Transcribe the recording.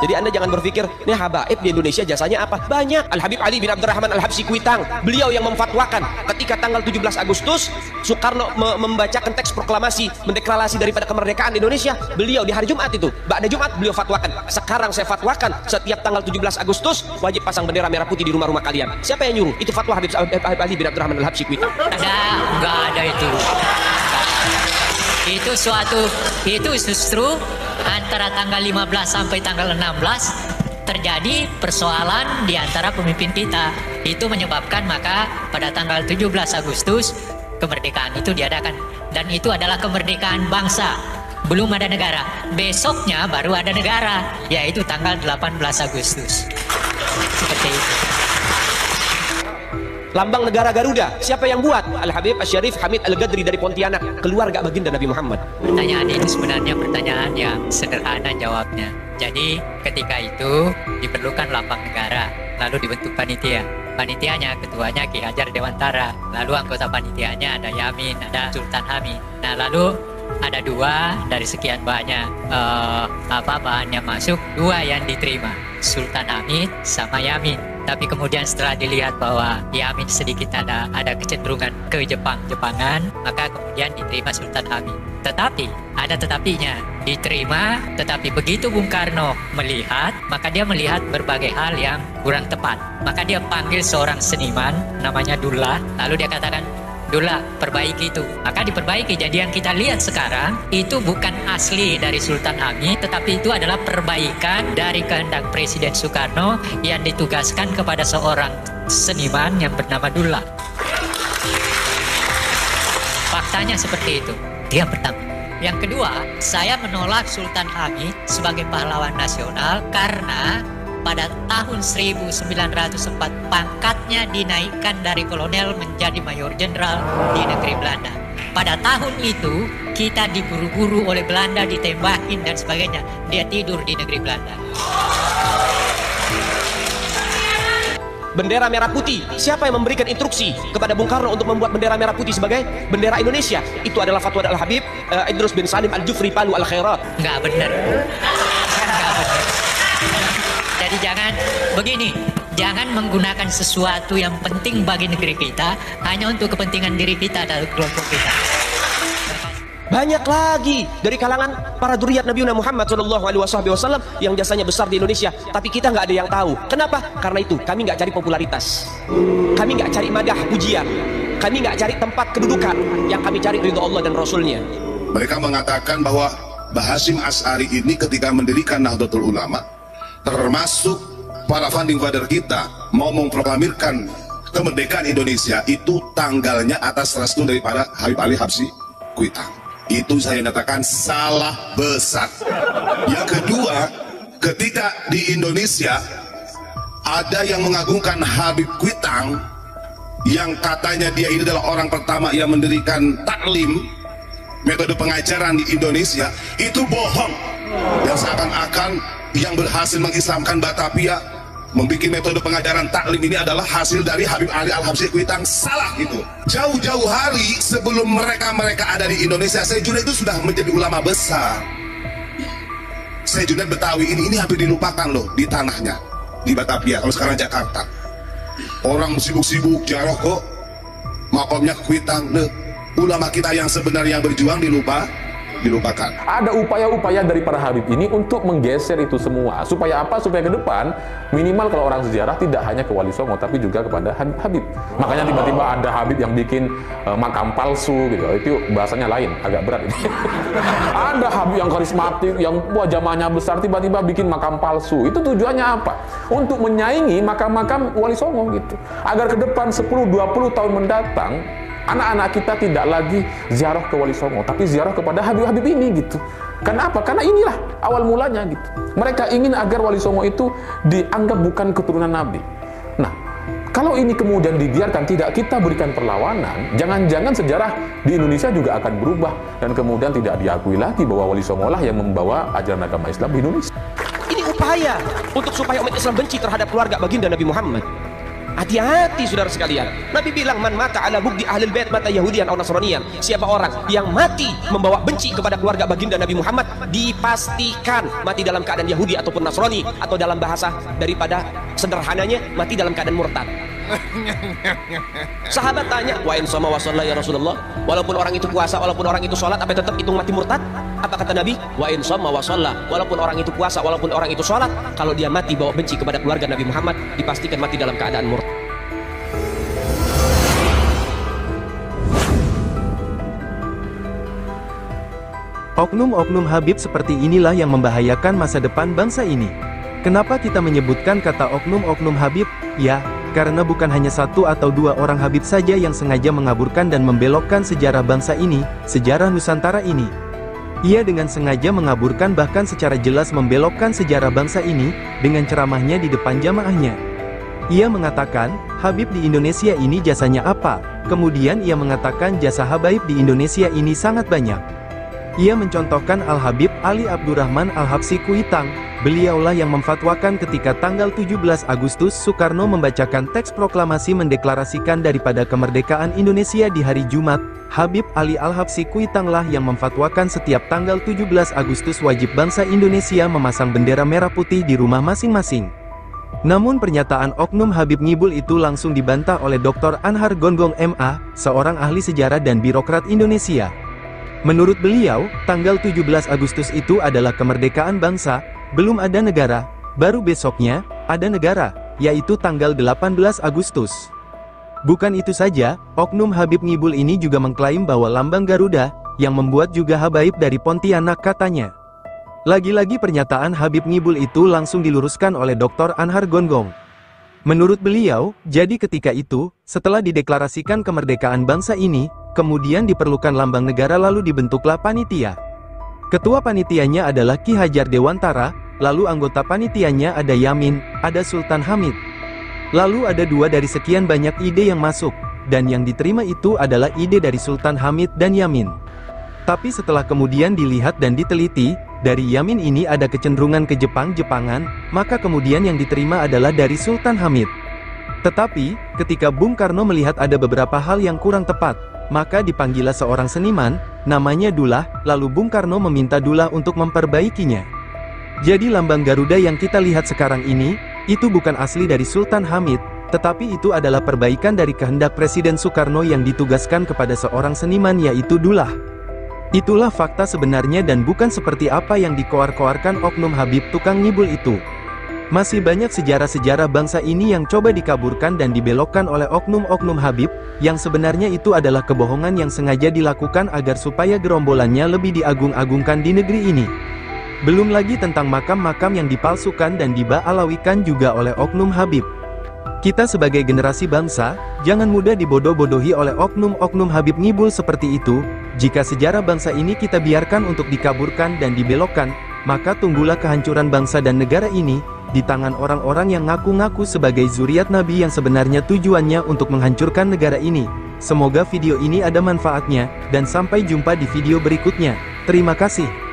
Jadi Anda jangan berpikir, nih habaib di Indonesia jasanya apa? Banyak. Al-Habib Ali bin Abdurrahman Al-Habsyi Kuitang, beliau yang memfatwakan ketika tanggal 17 Agustus Soekarno membacakan teks proklamasi mendeklarasi daripada kemerdekaan Indonesia. Beliau di hari Jumat itu, ba'da Jumat beliau fatwakan, sekarang saya fatwakan setiap tanggal 17 Agustus wajib pasang bendera merah putih di rumah-rumah kalian. Siapa yang nyuruh? Itu fatwa Habib Ali bin Abdurrahman Al-Habsyi Kuitang. Enggak ada itu. Itu justru antara tanggal 15 sampai tanggal 16 terjadi persoalan di antara pemimpin kita. Itu menyebabkan maka pada tanggal 17 Agustus kemerdekaan itu diadakan, dan itu adalah kemerdekaan bangsa. Belum ada negara. Besoknya baru ada negara, yaitu tanggal 18 Agustus. Seperti itu. Lambang negara Garuda, siapa yang buat? Al-Habib Asy-Syarif Hamid Al-Ghadri dari Pontianak, keluarga baginda Nabi Muhammad. Pertanyaan itu sebenarnya pertanyaan yang sederhana jawabnya. Jadi ketika itu diperlukan lambang negara, lalu dibentuk panitia. Panitianya, ketuanya Ki Hajar Dewantara, lalu anggota panitianya ada Yamin, ada Sultan Hamid. Nah lalu ada dua dari sekian banyak bahan yang masuk, dua yang diterima, Sultan Hamid sama Yamin. Tapi kemudian setelah dilihat bahwa Yamin sedikit ada kecenderungan ke Jepangan, maka kemudian diterima Sultan Hamid. Tetapi ada tetapinya, diterima, tetapi begitu Bung Karno melihat, maka dia melihat berbagai hal yang kurang tepat. Maka dia panggil seorang seniman namanya Dullah, lalu dia katakan, Dullah, perbaiki itu. Maka diperbaiki. Jadi yang kita lihat sekarang itu bukan asli dari Sultan Hamid, tetapi itu adalah perbaikan dari kehendak Presiden Soekarno yang ditugaskan kepada seorang seniman yang bernama Dullah. Faktanya seperti itu. Itu yang pertama. Yang kedua, saya menolak Sultan Hamid sebagai pahlawan nasional karena pada tahun 1904 pangkatnya dinaikkan dari kolonel menjadi mayor jenderal di negeri Belanda. Pada tahun itu kita diburu-buru oleh Belanda, ditembakin dan sebagainya. Dia tidur di negeri Belanda. Bendera merah putih, siapa yang memberikan instruksi kepada Bung Karno untuk membuat bendera merah putih sebagai bendera Indonesia? Itu adalah fatwa Al-Habib Idrus bin Salim Al-Jufri Palu Al-Khairat. Nggak benar. Nggak benar. Jadi jangan menggunakan sesuatu yang penting bagi negeri kita hanya untuk kepentingan diri kita dan kelompok kita. Banyak lagi dari kalangan para dzurriyyat Nabi Muhammad SAW yang jasanya besar di Indonesia, tapi kita nggak ada yang tahu. Kenapa? Karena itu kami nggak cari popularitas, kami nggak cari madah pujian, kami nggak cari tempat kedudukan, yang kami cari ridho Allah dan Rasulnya. Mereka mengatakan bahwa Mbah Hasyim Asy'ari ini ketika mendirikan Nahdlatul Ulama, termasuk para founding father kita mau memproklamirkan kemerdekaan Indonesia, itu tanggalnya atas restu daripada Habib Ali Habsyi Kuitang. Itu saya nyatakan salah besar. Yang kedua, ketika di Indonesia ada yang mengagungkan Habib Kuitang, yang katanya dia ini adalah orang pertama yang mendirikan taklim, metode pengajaran di Indonesia, itu bohong. Yang seakan-akan yang berhasil mengislamkan Batavia, membuat metode pengajaran taklim ini adalah hasil dari Habib Ali Al-Habsyi Kuitang. Salah gitu. Jauh-jauh hari sebelum mereka ada di Indonesia, Syekh Junaid itu sudah menjadi ulama besar. Syekh Junaid Betawi ini hampir dilupakan loh di tanahnya, di Batavia. Kalau sekarang Jakarta, orang sibuk-sibuk jaroh kok makomnya Kuitang. Ulama kita yang sebenarnya yang berjuang dilupakan. Ada upaya-upaya dari para Habib ini untuk menggeser itu semua. Supaya apa? Supaya ke depan minimal kalau orang sejarah tidak hanya ke Wali Songo tapi juga kepada Habib. Makanya tiba-tiba ada Habib yang bikin makam palsu gitu. Itu bahasanya lain, agak berat ini. Ada Habib yang karismatik, yang jamaahnya besar, tiba-tiba bikin makam palsu. Itu tujuannya apa? Untuk menyaingi makam-makam Wali Songo gitu. Agar ke depan 10-20 tahun mendatang anak-anak kita tidak lagi ziarah ke Wali Songo, tapi ziarah kepada Habib-Habib ini gitu. Kenapa? Karena inilah awal mulanya gitu. Mereka ingin agar Wali Songo itu dianggap bukan keturunan Nabi. Nah, kalau ini kemudian dibiarkan, tidak kita berikan perlawanan, jangan-jangan sejarah di Indonesia juga akan berubah dan kemudian tidak diakui lagi bahwa Wali Songo lah yang membawa ajaran agama Islam di Indonesia. Ini upaya untuk supaya umat Islam benci terhadap keluarga baginda Nabi Muhammad. Hati-hati saudara sekalian. Nabi bilang, man mata ala bugdi ahlil bait mata yahudian atau nasranian. Siapa orang yang mati membawa benci kepada keluarga baginda Nabi Muhammad, dipastikan mati dalam keadaan Yahudi ataupun Nasrani, atau dalam bahasa daripada sederhananya, mati dalam keadaan murtad. Sahabat tanya, wa in sama wa shalla ya Rasulullah, walaupun orang itu puasa, walaupun orang itu sholat, apa tetap hitung mati murtad? Apa kata Nabi? Wa in sama wa shalla, walaupun orang itu puasa, walaupun orang itu sholat, kalau dia mati bawa benci kepada keluarga Nabi Muhammad, dipastikan mati dalam keadaan murtad. Oknum-oknum Habib seperti inilah yang membahayakan masa depan bangsa ini. Kenapa kita menyebutkan kata oknum-oknum Habib? Ya, karena bukan hanya satu atau dua orang Habib saja yang sengaja mengaburkan dan membelokkan sejarah bangsa ini, sejarah Nusantara ini. Ia dengan sengaja mengaburkan bahkan secara jelas membelokkan sejarah bangsa ini, dengan ceramahnya di depan jamaahnya. Ia mengatakan, Habib di Indonesia ini jasanya apa? Kemudian ia mengatakan jasa Habaib di Indonesia ini sangat banyak. Ia mencontohkan Al-Habib Ali Abdurrahman Al-Habsyi Kuitang. Beliaulah yang memfatwakan ketika tanggal 17 Agustus Soekarno membacakan teks proklamasi mendeklarasikan daripada kemerdekaan Indonesia di hari Jumat. Habib Ali Al-Habsyi Kuitanglah yang memfatwakan setiap tanggal 17 Agustus wajib bangsa Indonesia memasang bendera merah putih di rumah masing-masing. Namun pernyataan oknum Habib Ngibul itu langsung dibantah oleh Dr. Anhar Gonggong MA, seorang ahli sejarah dan birokrat Indonesia. Menurut beliau, tanggal 17 Agustus itu adalah kemerdekaan bangsa, belum ada negara, baru besoknya, ada negara, yaitu tanggal 18 Agustus. Bukan itu saja, oknum Habib Ngibul ini juga mengklaim bahwa lambang Garuda, yang membuat juga Habaib dari Pontianak katanya. Lagi-lagi pernyataan Habib Ngibul itu langsung diluruskan oleh Dr. Anhar Gonggong. Menurut beliau, jadi ketika itu, setelah dideklarasikan kemerdekaan bangsa ini, kemudian diperlukan lambang negara lalu dibentuklah panitia. Ketua panitianya adalah Ki Hajar Dewantara, lalu anggota panitianya ada Yamin, ada Sultan Hamid. Lalu ada dua dari sekian banyak ide yang masuk, dan yang diterima itu adalah ide dari Sultan Hamid dan Yamin. Tapi setelah kemudian dilihat dan diteliti, dari Yamin ini ada kecenderungan ke Jepang-Jepangan, maka kemudian yang diterima adalah dari Sultan Hamid. Tetapi, ketika Bung Karno melihat ada beberapa hal yang kurang tepat, maka dipanggillah seorang seniman, namanya Dullah, lalu Bung Karno meminta Dullah untuk memperbaikinya. Jadi lambang Garuda yang kita lihat sekarang ini, itu bukan asli dari Sultan Hamid, tetapi itu adalah perbaikan dari kehendak Presiden Soekarno yang ditugaskan kepada seorang seniman yaitu Dullah. Itulah fakta sebenarnya dan bukan seperti apa yang dikoar-koarkan oknum Habib tukang ngibul itu. Masih banyak sejarah-sejarah bangsa ini yang coba dikaburkan dan dibelokkan oleh oknum-oknum Habib, yang sebenarnya itu adalah kebohongan yang sengaja dilakukan agar supaya gerombolannya lebih diagung-agungkan di negeri ini. Belum lagi tentang makam-makam yang dipalsukan dan diba-alawikan juga oleh oknum Habib. Kita sebagai generasi bangsa, jangan mudah dibodoh-bodohi oleh oknum-oknum Habib Ngibul seperti itu. Jika sejarah bangsa ini kita biarkan untuk dikaburkan dan dibelokkan, maka tunggulah kehancuran bangsa dan negara ini, di tangan orang-orang yang ngaku-ngaku sebagai zuriat Nabi yang sebenarnya tujuannya untuk menghancurkan negara ini. Semoga video ini ada manfaatnya, dan sampai jumpa di video berikutnya. Terima kasih.